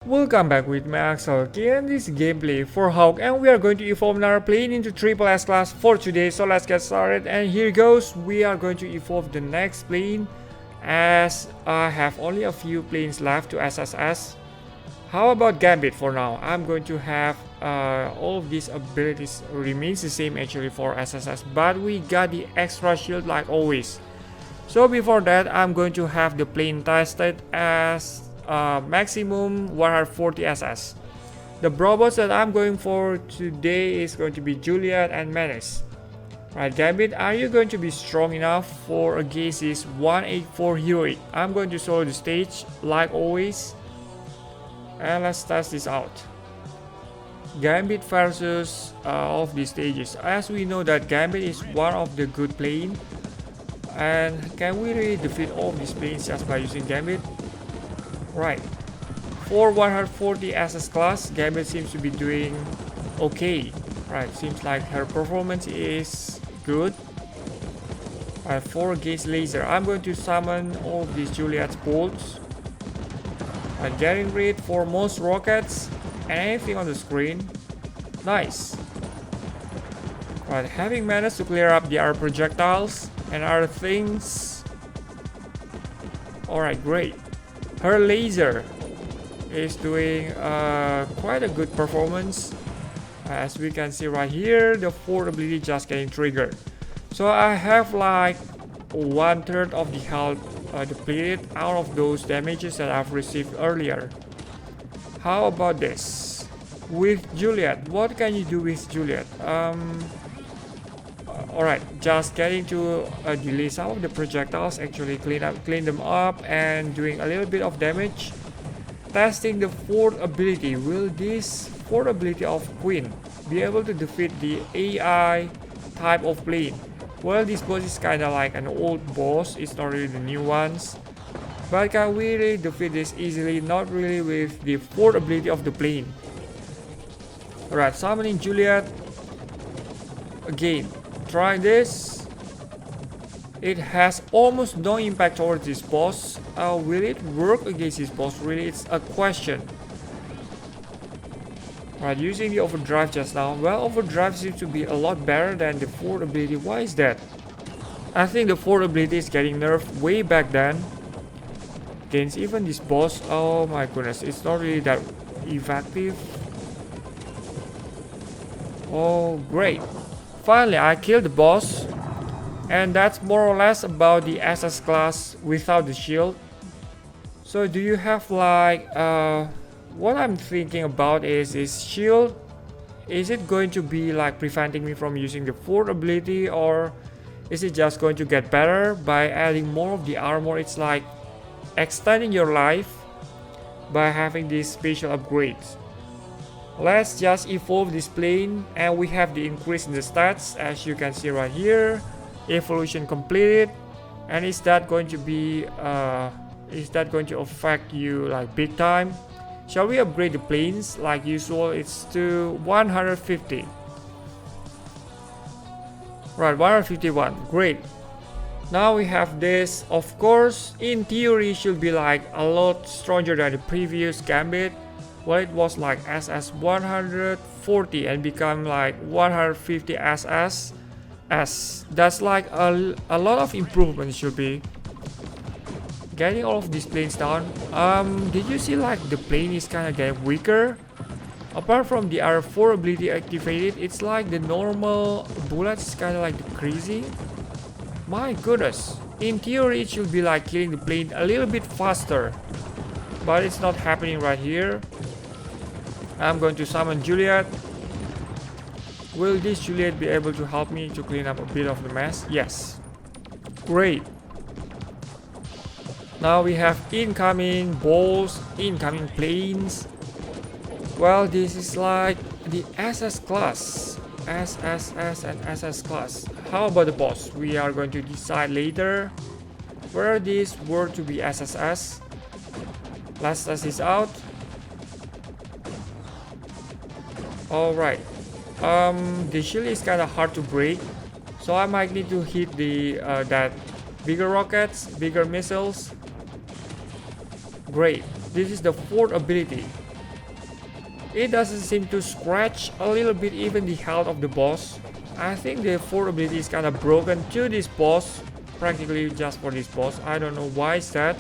Welcome back with me Axel again. This gameplay for Hawk, and we are going to evolve another plane into triple S class for today. So let's get started, and here goes. We are going to evolve the next plane, as I have only a few planes left to SSS. How about Gambit for now? I'm going to have all of these abilities remains the same actually for SSS, but we got the extra shield like always. So before that, I'm going to have the plane tested as maximum 140 SS. The robots that I'm going for today is going to be Juliet and Menace. Right, Gambit, are you going to be strong enough for against this 184 heroic? I'm going to solo the stage like always, and let's test this out. Gambit versus all of these stages. As we know that Gambit is one of the good plane, and can we really defeat all of these planes just by using Gambit? Right, for 140 SS class, Gambit seems to be doing okay. Right, seems like her performance is good. Right, for against laser, I'm going to summon all of these Juliet's bolts. I'm getting rid for most rockets and anything on the screen. Nice. Right, having managed to clear up the other projectiles and other things. Alright, great. Her laser is doing quite a good performance. As we can see right here, the fourth ability just getting triggered. So I have like 1/3 of the health depleted out of those damages that I've received earlier. How about this? With Juliet, what can you do with Juliet? Alright, just getting to delay some of the projectiles, actually clean them up and doing a little bit of damage. Testing the fourth ability. Will this fourth ability of Queen be able to defeat the AI type of plane? Well, this boss is kinda like an old boss, it's not really the new ones. But can we really defeat this easily? Not really with the fourth ability of the plane. Alright, summoning Juliet. Again, try this. It has almost no impact towards this boss. Will it work against this boss? Really, it's a question. Right, using the overdrive just now. Well, overdrive seems to be a lot better than the fourth ability. Why is that? I think the fourth ability is getting nerfed way back then. Against even this boss. Oh my goodness, it's not really that effective. Oh, great. Finally, I killed the boss. And that's more or less about the SS class without the shield. So do you have like what I'm thinking about is shield, is it going to be like preventing me from using the fourth ability, or is it just going to get better by adding more of the armor? It's like extending your life by having these special upgrades. Let's just evolve this plane, and we have the increase in the stats as you can see right here. Evolution completed. And is that going to be affect you like big time? Shall we upgrade the planes like usual? It's to 150. Right, 151. Great. Now we have this. Of course, in theory, should be like a lot stronger than the previous Gambit. Well, it was like SS 140 and become like 150 SS. That's like a lot of improvement should be. Getting all of these planes down. Did you see like the plane is kind of getting weaker? Apart from the R4 ability activated, it's like the normal bullets is kind of like decreasing. My goodness. In theory, it should be like killing the plane a little bit faster, but it's not happening right here. I'm going to summon Juliet. Will this Juliet be able to help me to clean up a bit of the mess? Yes. Great. Now we have incoming balls, incoming planes. Well, this is like the SS class. SSS and SS class. How about the boss? We are going to decide later where this were to be SSS. Let's test this out. Alright. The shield is kind of hard to break, so I might need to hit the that bigger rockets, bigger missiles. Great. This is the fourth ability. It doesn't seem to scratch a little bit even the health of the boss. I think the 4 ability is kind of broken to this boss, practically just for this boss. I don't know why is that.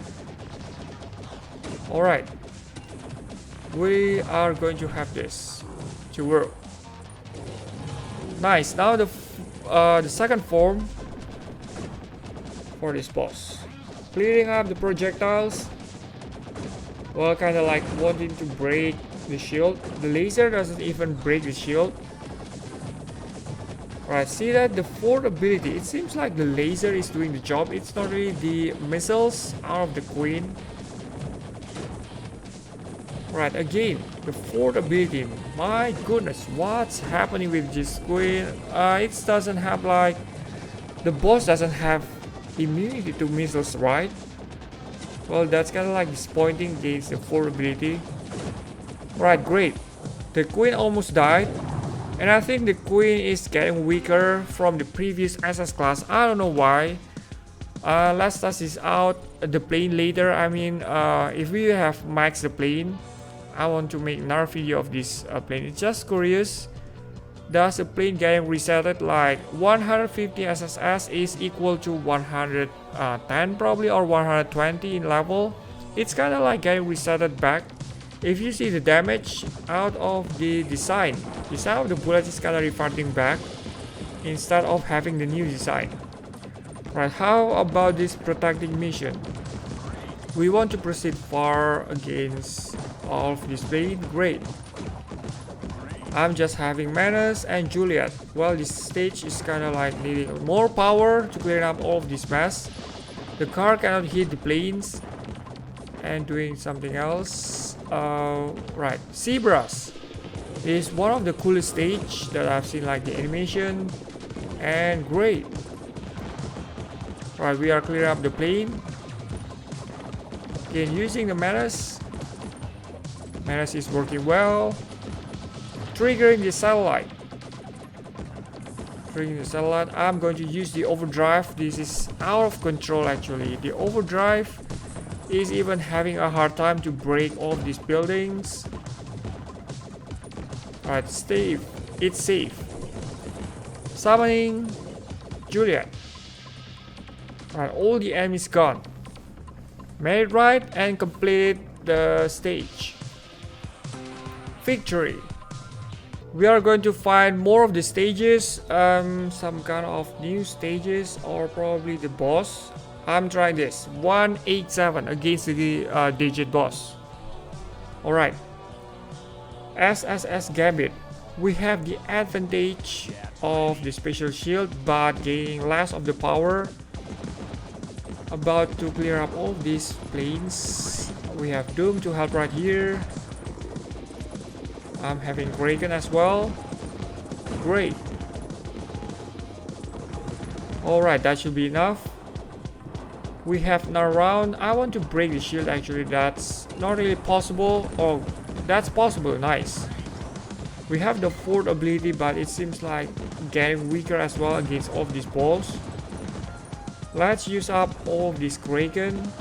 Alright, we are going to have this to work. Nice. Now the second form for this boss, clearing up the projectiles. Well, kind of like wanting to break the shield. The laser doesn't even break the shield. Right, see that the 4th ability, it seems like the laser is doing the job. It's not really the missiles out of the queen. Right, again, the 4th ability. My goodness, what's happening with this queen? It doesn't have like, the boss doesn't have immunity to missiles, right? Well, that's kind of like disappointing against the 4th ability. Right, great. The queen almost died. And I think the queen is getting weaker from the previous SS class. I don't know why. Let's test this out the plane later. I mean, if we have maxed the plane, I want to make another video of this plane. It's just curious. Does the plane getting resetted like 150 SSS is equal to 110 probably, or 120 in level? It's kind of like getting resetted back. If you see the damage out of the design of the bullet is kind of reverting back instead of having the new design. Right, how about this protecting mission? We want to proceed far against all of this plane. Great. I'm just having Manus and Juliet. Well, this stage is kind of like needing more power to clear up all of this mess. The car cannot hit the planes and doing something else. Right, Zebras is one of the coolest stage that I've seen, like the animation, and great. Right, we are clearing up the plane. Again, using the Manus. Manus is working well. Triggering the satellite. Triggering the satellite. I'm going to use the overdrive. This is out of control actually. The overdrive is even having a hard time to break all of these buildings. Alright, Steve, it's safe. Summoning Juliet. Alright, all the enemies gone. Made it right and completed the stage. Victory. We are going to find more of the stages, some kind of new stages, or probably the boss. I'm trying this 187 against the digit boss. Alright, SSS GAMBIT. We have the advantage of the special shield but gaining less of the power. About to clear up all these planes. We have Doom to help right here. I'm having Kraken as well. Great. Alright, that should be enough. We have another round. I want to break the shield actually. That's not really possible. Oh, that's possible. Nice. We have the 4th ability, but it seems like getting weaker as well against all of these balls. Let's use up all of these Kraken.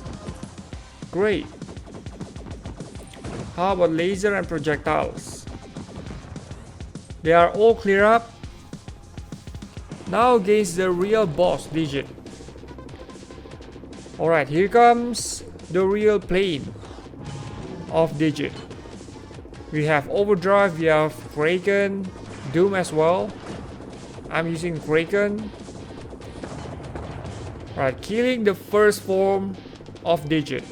Great. How about laser and projectiles? They are all clear up. Now against the real boss digit. Alright, here comes the real plane of digit. We have overdrive, we have Kraken, Doom as well. I'm using Kraken. Right, killing the first form of digit.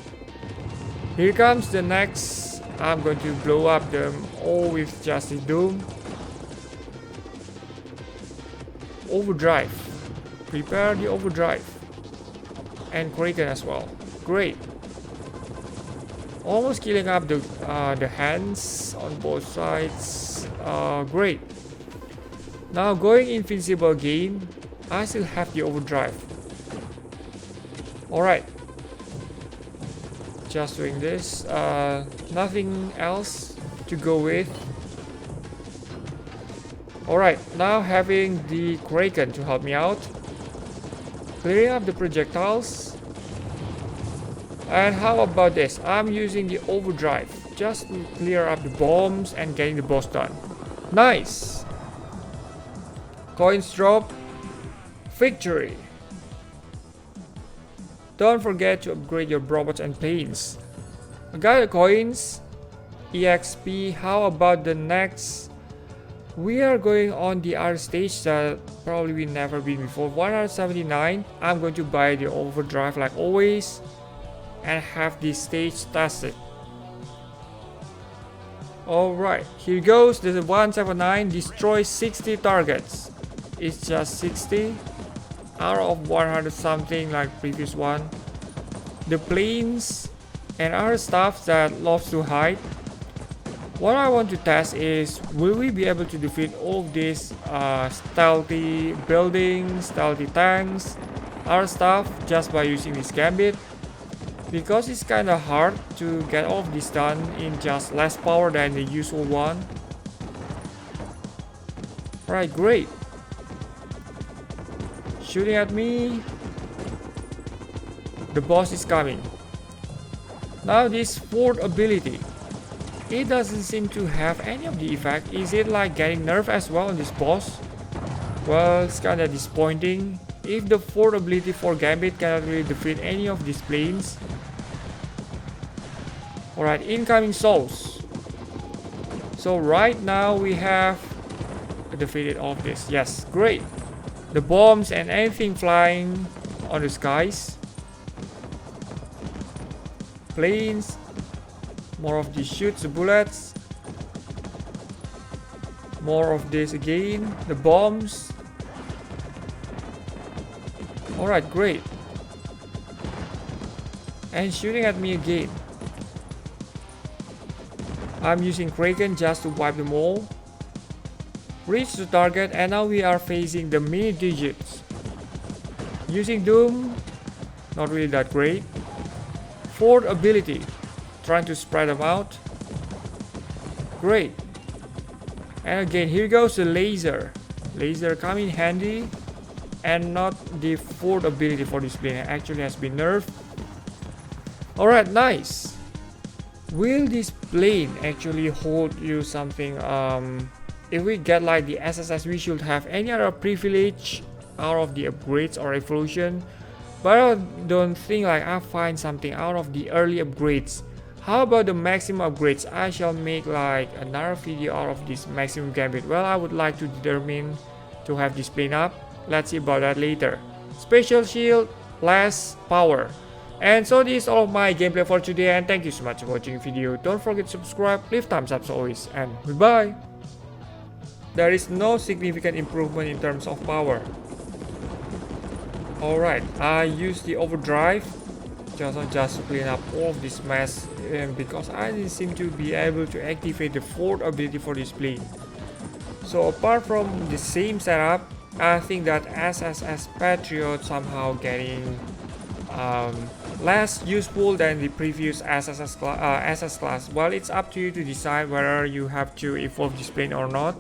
Here comes the next. I'm going to blow up them all with Justice Doom. Overdrive. Prepare the overdrive. And Kraken as well. Great. Almost killing up the hands on both sides. Great. Now going invincible again. I still have the overdrive. Alright. Just doing this. Nothing else to go with. Alright, now having the Kraken to help me out. Clearing up the projectiles. And how about this? I'm using the overdrive. just to clear up the bombs and getting the boss done. Nice. Coins drop. Victory. Don't forget to upgrade your robots and planes. I got the coins. EXP. How about the next? We are going on the other stage that probably we never been before. 179. I'm going to buy the overdrive like always and have this stage tested. Alright, here goes. This is 179. Destroy 60 targets. It's just 60 out of 100 something like previous one. The planes and other stuff that loves to hide. What I want to test is, will we be able to defeat all of these stealthy buildings, stealthy tanks, other stuff just by using this gambit? Because it's kind of hard to get all of this done in just less power than the usual one. Right, great. Shooting at me. The boss is coming. Now this fourth ability. It doesn't seem to have any of the effect. Is it like getting nerfed as well on this boss? Well, it's kinda disappointing. If the fourth ability for Gambit cannot really defeat any of these planes. Alright, incoming souls. So right now we have defeated all of this. Yes, great. The bombs and anything flying on the skies. Planes. More of these shoots, the bullets. More of this again. The bombs. Alright, great. And shooting at me again. I'm using Kraken just to wipe them all. Reach the target and now we are facing the mini digits. Using Doom. Not really that great. Fourth ability. Trying to spread them out. Great. And again, here goes the laser. Laser come in handy. And not the fourth ability for this plane. It actually has been nerfed. Alright, nice. Will this plane actually hold you something? If we get like the SSS, we should have any other privilege out of the upgrades or evolution. But I don't think like I find something out of the early upgrades. How about the maximum upgrades? I shall make like another video out of this maximum gambit. Well, I would like to determine to have this plane up. Let's see about that later. Special shield, less power. And so this is all of my gameplay for today, and thank you so much for watching the video. Don't forget to subscribe, leave thumbs up as always, and goodbye. There is no significant improvement in terms of power. Alright, I use the overdrive just to clean up all of this mess, because I didn't seem to be able to activate the fourth ability for this plane. So apart from the same setup, I think that SSS Patriot somehow getting less useful than the previous SS class. Well, it's up to you to decide whether you have to evolve this plane or not.